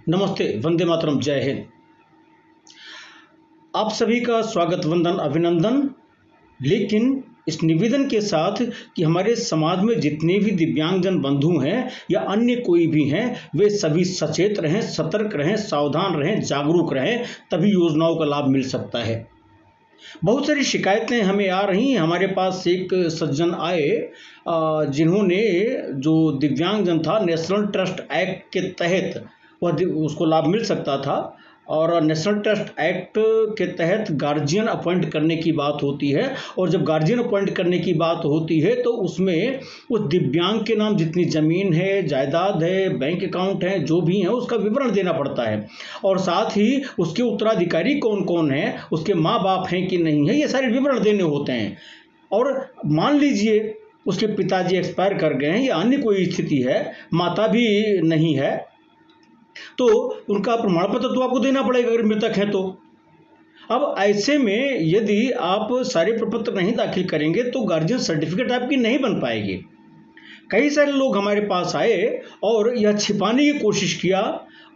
नमस्ते, वंदे मातरम, जय हिंद। आप सभी का स्वागत, वंदन, अभिनंदन। लेकिन इस निवेदन के साथ कि हमारे समाज में जितने भी दिव्यांगजन बंधु हैं या अन्य कोई भी हैं, वे सभी सचेत रहें, सतर्क रहें, सावधान रहें, जागरूक रहें, तभी योजनाओं का लाभ मिल सकता है। बहुत सारी शिकायतें हमें आ रही हैं। हमारे पास एक सज्जन आए जिन्होंने, जो दिव्यांगजन था, नेशनल ट्रस्ट एक्ट के तहत उसको लाभ मिल सकता था। और नेशनल ट्रस्ट एक्ट के तहत गार्जियन अपॉइंट करने की बात होती है, और जब गार्जियन अपॉइंट करने की बात होती है तो उसमें उस दिव्यांग के नाम जितनी ज़मीन है, जायदाद है, बैंक अकाउंट है, जो भी है, उसका विवरण देना पड़ता है। और साथ ही उसके उत्तराधिकारी कौन कौन है, उसके माँ बाप हैं कि नहीं है, ये सारे विवरण देने होते हैं। और मान लीजिए उसके पिताजी एक्सपायर कर गए हैं या अन्य कोई स्थिति है, माता भी नहीं है, तो उनका प्रमाण पत्र तो आपको देना पड़ेगा अगर मृतक है तो। अब ऐसे में यदि आप सारे प्रपत्र नहीं दाखिल करेंगे तो गार्जियन सर्टिफिकेट आपकी नहीं बन पाएगी। कई सारे लोग हमारे पास आए और यह छिपाने की कोशिश किया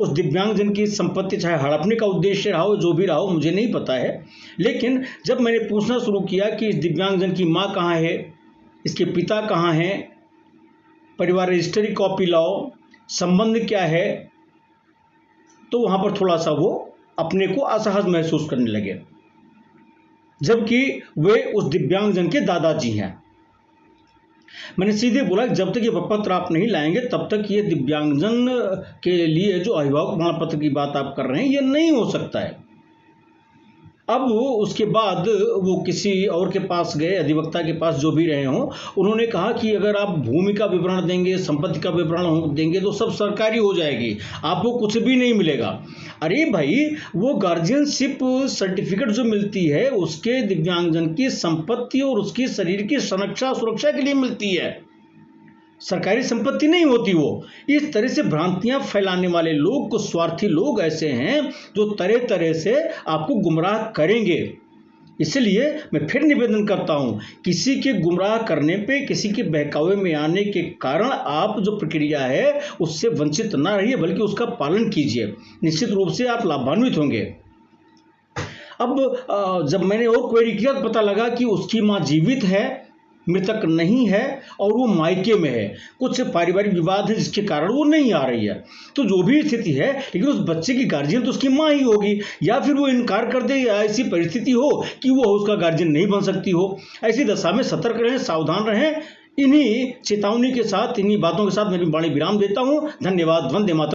उस दिव्यांगजन की संपत्ति, चाहे हड़पने का उद्देश्य रहा हो, जो भी रहा हो, मुझे नहीं पता है। लेकिन जब मैंने पूछना शुरू किया कि इस दिव्यांगजन की माँ कहाँ है, इसके पिता कहाँ हैं, परिवार रजिस्ट्री कॉपी लाओ, संबंध क्या है, तो वहाँ पर थोड़ा सा वो अपने को असहज महसूस करने लगे, जबकि वे उस दिव्यांगजन के दादाजी हैं। मैंने सीधे बोला जब तक ये प्रपत्र आप नहीं लाएंगे तब तक ये दिव्यांगजन के लिए जो अभिभावक प्रमाण पत्र की बात आप कर रहे हैं, ये नहीं हो सकता है। अब उसके बाद वो किसी और के पास गए, अधिवक्ता के पास, जो भी रहे हों। उन्होंने कहा कि अगर आप भूमि का विवरण देंगे, संपत्ति का विवरण देंगे तो सब सरकारी हो जाएगी, आपको कुछ भी नहीं मिलेगा। अरे भाई, वो गार्जियनशिप सर्टिफिकेट जो मिलती है उसके दिव्यांगजन की संपत्ति और उसकी शरीर की सुरक्षा के लिए मिलती है, सरकारी संपत्ति नहीं होती वो। इस तरह से भ्रांतियां फैलाने वाले लोग, कुछ स्वार्थी लोग ऐसे हैं जो तरह तरह से आपको गुमराह करेंगे। इसलिए मैं फिर निवेदन करता हूं, किसी के गुमराह करने पे, किसी के बहकावे में आने के कारण आप जो प्रक्रिया है उससे वंचित ना रहिए, बल्कि उसका पालन कीजिए। निश्चित रूप से आप लाभान्वित होंगे। अब जब मैंने और क्वेरी किया तो पता लगा कि उसकी माँ जीवित है, मृतक नहीं है, और वो मायके में है। कुछ पारिवारिक विवाद है जिसके कारण वो नहीं आ रही है। तो जो भी स्थिति है, लेकिन उस बच्चे की गार्जियन तो उसकी माँ ही होगी, या फिर वो इनकार कर दे, या ऐसी परिस्थिति हो कि वो उसका गार्जियन नहीं बन सकती हो। ऐसी दशा में सतर्क रहें, सावधान रहें। इन्हीं चेतावनी के साथ, इन्हीं बातों के साथ मैं वाणी विराम देता हूँ। धन्यवाद। वंदे मातरम।